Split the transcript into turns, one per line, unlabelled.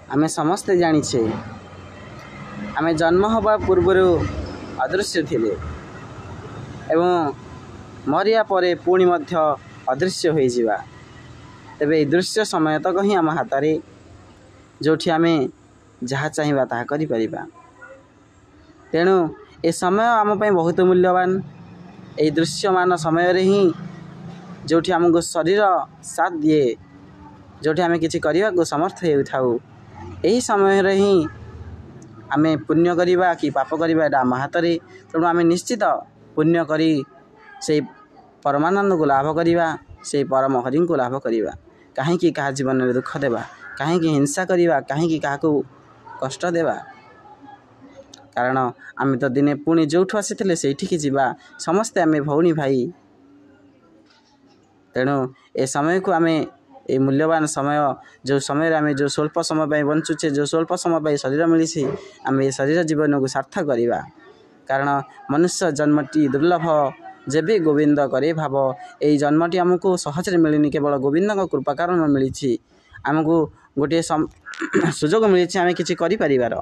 आमे समस्ते जानिछे आमे जन्म हवा पूर्वर अदृश्य थिले एवं मरिया परे पुणी मध्य अदृश्य हो जिवा। तेबे दृश्य समय तक ही आम हाथ में जोठी आमे जहाँ चाहिए ताहा करि परिबा। तेणु ए समय आम पई बहुत मूल्यवान। ए दृश्यमान समय रे ही जोठी आमको शरीर साथ दिए जोठी आमे किछि करिया को समर्थ हे उठाऊ यही समय रे ही आमे पुण्य करिबा कि पाप करिबा एटा आम हाथ रे। तेणु आमे निश्चित पुण्य करी से परमानंद को लाभ करिबा से परम हरि को लाभ करिबा। कहीं क्या जीवन में दुख देवा कहीं हिंसा करिबा कहीं क्या कष्ट देवा। कारण आमे तो दिने पुणी जोठु आसीथिले सेठिकी जीवा समस्ते आमे भौणी भाई। तेणु ए समय को आमे ए मूल्यवान समय जो समय आमे जो स्वल्प समय बंचुचे जो स्वल्प समय शरीर मिली आमे शरीर जीवन को सार्थक करिबा। कारण मनुष्य जन्मटी दुर्लभ जेबे गोविंद करे भाव यही जन्मटी आमको सहज मिलनी केवल गोविंद कृपा कारण मिली आमको गोटे सुजोग मिली आमे किछि करि परिबार।